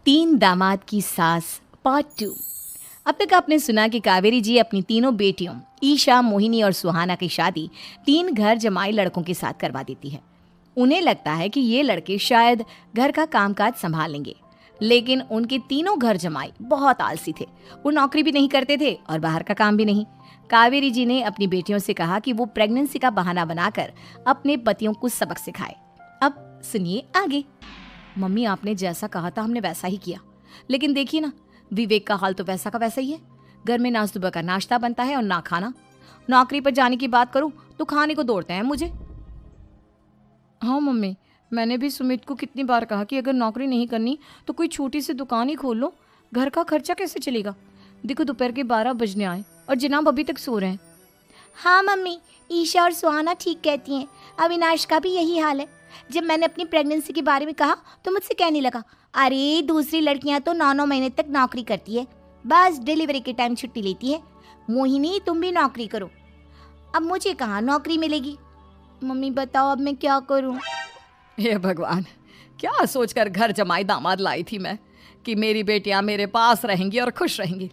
तीन दामाद की सास पार्ट 2। अब तक आपने सुना कि कावेरी जी अपनी तीनों बेटियों ईशा, मोहिनी और सुहाना की शादी तीन घर जमाई लड़कों के साथ करवा देती है। उन्हें लगता है कि ये लड़के शायद घर का कामकाज संभाल लेंगे, लेकिन उनके तीनों घर जमाई बहुत आलसी थे। वो नौकरी भी नहीं करते थे और बाहर का काम भी नहीं। कावेरी जी ने अपनी बेटियों से कहा कि वो प्रेगनेंसी का बहाना बनाकर अपने पतियों को सबक सिखाए। अब सुनिए आगे। मम्मी, आपने जैसा कहा था हमने वैसा ही किया, लेकिन देखिए ना, विवेक का हाल तो वैसा का वैसा ही है। घर में ना सुबह का नाश्ता बनता है और ना खाना। नौकरी पर जाने की बात करूं तो खाने को दौड़ते हैं मुझे। हाँ मम्मी, मैंने भी सुमित को कितनी बार कहा कि अगर नौकरी नहीं करनी तो कोई छोटी सी दुकान ही खोल लो। घर का खर्चा कैसे चलेगा? देखो दोपहर के 12 बजने आए और जनाब अभी तक सो रहे हैं। हाँ मम्मी, ईशा और सुहाना ठीक कहती हैं। अविनाश का भी यही हाल है। जब मैंने अपनी प्रेगनेंसी के बारे में कहा तो मुझसे कहने लगा, अरे दूसरी लड़कियां तो 9-9 महीने तक नौकरी करती है, बस डिलीवरी के टाइम छुट्टी लेती है। मोहिनी, तुम भी नौकरी करो। अब मुझे कहाँ नौकरी मिलेगी? मम्मी बताओ, अब मैं क्या करूँ? हे भगवान, क्या सोचकर घर जमाई दामाद लाई थी मैं कि मेरी बेटियां मेरे पास रहेंगी और खुश रहेंगी,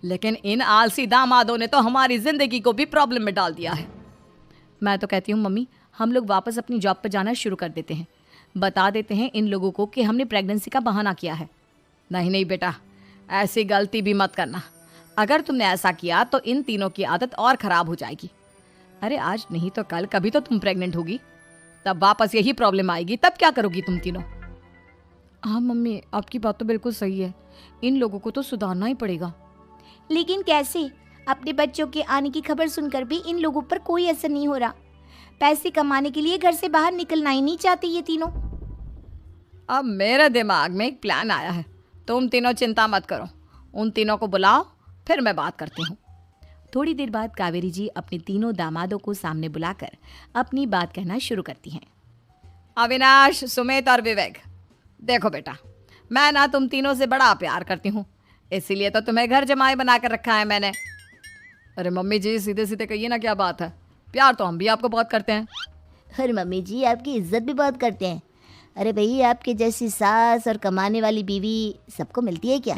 लेकिन इन आलसी दामादों ने तो हमारी जिंदगी को भी प्रॉब्लम में डाल दिया है। मैं तो कहती हूँ मम्मी, हम लोग वापस अपनी जॉब पर जाना शुरू कर देते हैं। बता देते हैं इन लोगों को कि हमने प्रेगनेंसी का बहाना किया है। नहीं नहीं बेटा, ऐसी गलती भी मत करना। अगर तुमने ऐसा किया तो इन तीनों की आदत और ख़राब हो जाएगी। अरे आज नहीं तो कल कभी तो तुम प्रेग्नेंट होगी, तब वापस यही प्रॉब्लम आएगी। तब क्या करोगी तुम तीनों? हाँ मम्मी, आपकी बात तो बिल्कुल सही है। इन लोगों को तो सुधारना ही पड़ेगा। लेकिन कैसे? अपने बच्चों के आने की खबर सुनकर भी इन लोगों पर कोई असर नहीं हो रहा। पैसे कमाने के लिए घर से बाहर निकलना ही नहीं चाहते ये तीनों। अब मेरे दिमाग में एक प्लान आया है। तुम तीनों चिंता मत करो, उन तीनों को बुलाओ, फिर मैं बात करती हूँ। थोड़ी देर बाद कावेरी जी अपने तीनों दामादों को सामने बुलाकर अपनी बात कहना शुरू करती हैं। अविनाश, सुमित और विवेक, देखो बेटा, मैं ना तुम तीनों से बड़ा प्यार करती हूँ, इसीलिए तो तुम्हें घर जमाई बना कर रखा है मैंने। अरे मम्मी जी, सीधे सीधे कहिए ना, क्या बात है? प्यार तो हम भी आपको बहुत करते हैं। अरे मम्मी जी, आपकी इज्जत भी बहुत करते हैं। अरे भाई, आपके जैसी सास और कमाने वाली बीवी सबको मिलती है क्या?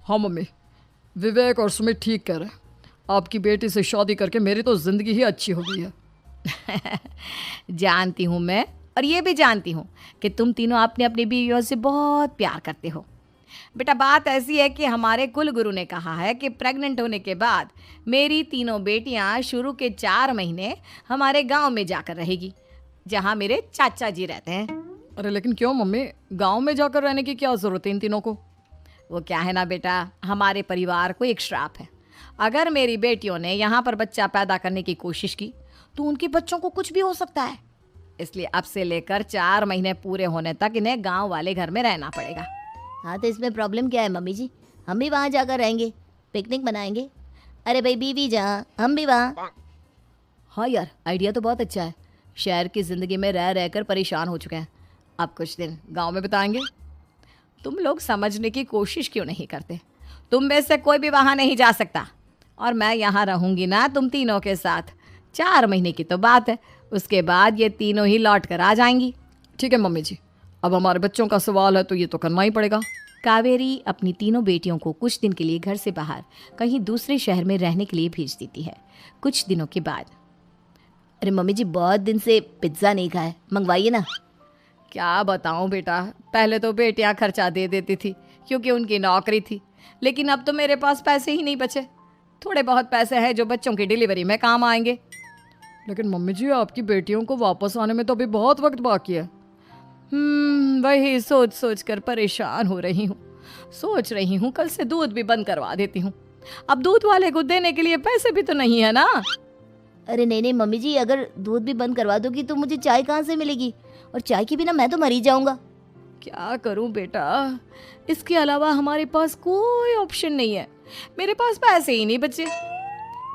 हाँ मम्मी, विवेक और सुमित ठीक कह रहे हैं। आपकी बेटी से शादी करके मेरी तो ज़िंदगी ही अच्छी हो गई है। जानती हूँ मैं, और ये भी जानती हूँ कि तुम तीनों अपने अपनी बीवियों से बहुत प्यार करते हो। बेटा, बात ऐसी है कि हमारे कुल गुरु ने कहा है कि प्रेग्नेंट होने के बाद मेरी तीनों बेटियां शुरू के 4 महीने हमारे गांव में जाकर रहेगी, जहां मेरे चाचा जी रहते हैं। अरे लेकिन क्यों मम्मी, गांव में जाकर रहने की क्या ज़रूरत है इन तीनों को? वो क्या है ना बेटा, हमारे परिवार को एक श्राप है। अगर मेरी बेटियों ने यहाँ पर बच्चा पैदा करने की कोशिश की तो उनके बच्चों को कुछ भी हो सकता है। इसलिए अब से लेकर 4 महीने पूरे होने तक इन्हें गाँव वाले घर में रहना पड़ेगा। हाँ, तो इसमें प्रॉब्लम क्या है मम्मी जी? हम भी वहाँ जाकर रहेंगे, पिकनिक मनाएंगे। अरे भाई, बीवी जहाँ हम भी वहाँ। हाँ यार, आइडिया तो बहुत अच्छा है। शहर की ज़िंदगी में रह रहकर परेशान हो चुके हैं, अब कुछ दिन गांव में बिताएंगे। तुम लोग समझने की कोशिश क्यों नहीं करते? तुम में से कोई भी वहाँ नहीं जा सकता, और मैं यहाँ रहूँगी ना तुम तीनों के साथ। 4 महीने की तो बात है, उसके बाद ये तीनों ही लौट कर आ जाएंगी। ठीक है मम्मी जी, अब हमारे बच्चों का सवाल है तो ये तो करना ही पड़ेगा। कावेरी अपनी तीनों बेटियों को कुछ दिन के लिए घर से बाहर कहीं दूसरे शहर में रहने के लिए भेज देती है। कुछ दिनों के बाद, अरे मम्मी जी, बहुत दिन से पिज्ज़ा नहीं खाया, मंगवाइए ना। क्या बताऊं बेटा, पहले तो बेटियां खर्चा दे देती थी क्योंकि उनकी नौकरी थी, लेकिन अब तो मेरे पास पैसे ही नहीं बचे। थोड़े बहुत पैसे हैं जो बच्चों की डिलीवरी में काम आएंगे। लेकिन मम्मी जी, आपकी बेटियों को वापस आने में तो अभी बहुत वक्त बाकी है। वही सोच सोच कर परेशान हो रही हूँ। सोच रही हूँ कल से दूध भी बंद करवा देती हूँ। अब दूध वाले को देने के लिए पैसे भी तो नहीं है ना। अरे नहीं नहीं मम्मी जी, अगर दूध भी बंद करवा दोगी तो मुझे चाय कहाँ से मिलेगी? और चाय के बिना मैं तो मर ही जाऊंगा। क्या करूं बेटा, इसके अलावा हमारे पास कोई ऑप्शन नहीं है। मेरे पास पैसे ही नहीं बचे।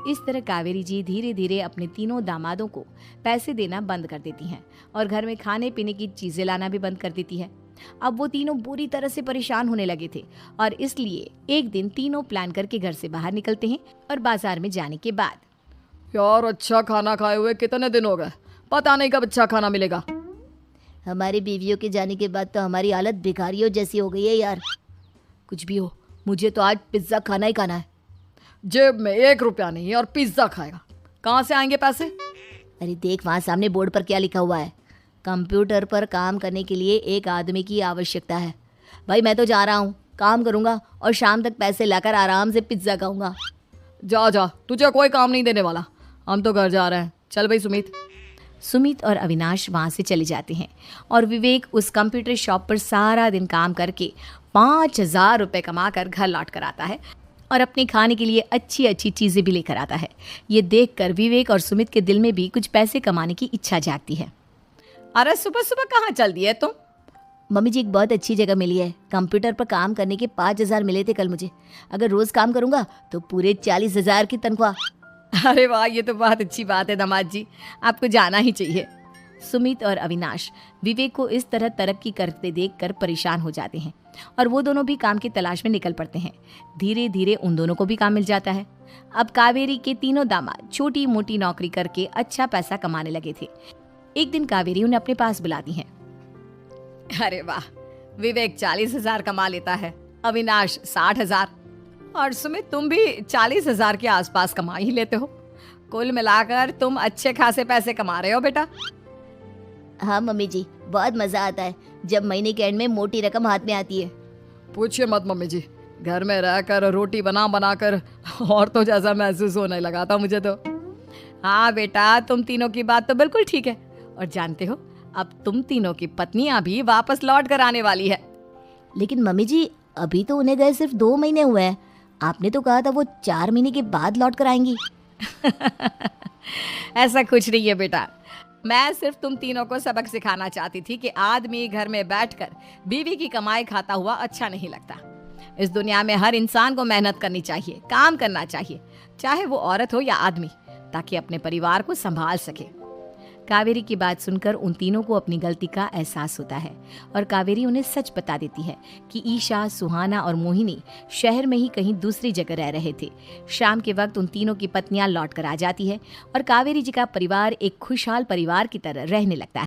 इस तरह कावेरी जी धीरे धीरे अपने तीनों दामादों को पैसे देना बंद कर देती हैं और घर में खाने पीने की चीज़ें लाना भी बंद कर देती है। अब वो तीनों बुरी तरह से परेशान होने लगे थे, और इसलिए एक दिन तीनों प्लान करके घर से बाहर निकलते हैं। और बाजार में जाने के बाद, यार अच्छा खाना खाए हुए कितने दिन हो गए, पता नहीं कब अच्छा खाना मिलेगा। हमारी बीवियों के जाने के बाद तो हमारी हालत भिखारियों जैसी हो गई है यार। कुछ भी हो, मुझे तो आज पिज्ज़ा खाना ही खाना है। जेब में 1 रुपया नहीं है और पिज्ज़ा खाएगा, कहाँ से आएंगे पैसे? अरे देख वहाँ सामने बोर्ड पर क्या लिखा हुआ है, कंप्यूटर पर काम करने के लिए एक आदमी की आवश्यकता है। भाई मैं तो जा रहा हूँ, काम करूँगा और शाम तक पैसे लाकर आराम से पिज्ज़ा खाऊंगा। जा जा, तुझे कोई काम नहीं देने वाला, हम तो घर जा रहे हैं। चल भाई सुमित। सुमित और अविनाश वहाँ से चले जाते हैं और विवेक उस कंप्यूटर शॉप पर सारा दिन काम करके 5,000 रुपये कमा कर घर लौट कर आता है और अपने खाने के लिए अच्छी अच्छी चीज़ें भी लेकर आता है। ये देखकर विवेक और सुमित के दिल में भी कुछ पैसे कमाने की इच्छा जागती है। अरे सुबह सुबह कहाँ चल दिए तुम? मम्मी जी एक बहुत अच्छी जगह मिली है, कंप्यूटर पर काम करने के 5,000 मिले थे कल मुझे। अगर रोज़ काम करूँगा तो पूरे 40,000 की तनख्वाह। अरे वाह, ये तो बहुत अच्छी बात है दामाद जी, आपको जाना ही चाहिए। सुमित और अविनाश विवेक को इस तरह तरक्की करते देखकर परेशान हो जाते हैं और वो दोनों भी काम की तलाश में निकल पड़ते हैं। धीरे धीरे उन दोनों को भी काम मिल जाता है। अब कावेरी के तीनों दामाद छोटी मोटी नौकरी करके अच्छा पैसा कमाने लगे थे। एक दिन कावेरी उन्हें अपने पास बुलाती हैं। अरे वाह, विवेक 40,000 कमा लेता है, अविनाश 60,000 और सुमित तुम भी 40,000 के आसपास कमा ही लेते हो। कुल मिलाकर तुम अच्छे खासे पैसे कमा रहे हो बेटा। हाँ मम्मी जी, बहुत मज़ा आता है जब महीने के एंड में मोटी रकम हाथ में आती है। पूछिए मत मम्मी जी, घर में रहकर रोटी बना बना कर और तो जैसा महसूस होने लगा था मुझे तो। हाँ बेटा, तुम तीनों की बात तो बिल्कुल ठीक है। और जानते हो, अब तुम तीनों की पत्नियां भी वापस लौट कर आने वाली है। लेकिन मम्मी जी अभी तो उन्हें गए सिर्फ 2 महीने हुए हैं, आपने तो कहा था वो 4 महीने के बाद लौट कर आएंगी। ऐसा कुछ नहीं है बेटा, मैं सिर्फ तुम तीनों को सबक सिखाना चाहती थी कि आदमी घर में बैठकर बीवी की कमाई खाता हुआ अच्छा नहीं लगता। इस दुनिया में हर इंसान को मेहनत करनी चाहिए, काम करना चाहिए, चाहे वो औरत हो या आदमी, ताकि अपने परिवार को संभाल सके। कावेरी की बात सुनकर उन तीनों को अपनी गलती का एहसास होता है और कावेरी उन्हें सच बता देती है कि ईशा, सुहाना और मोहिनी शहर में ही कहीं दूसरी जगह रह रहे थे। शाम के वक्त उन तीनों की पत्नियां लौट कर आ जाती है और कावेरी जी का परिवार एक खुशहाल परिवार की तरह रहने लगता है।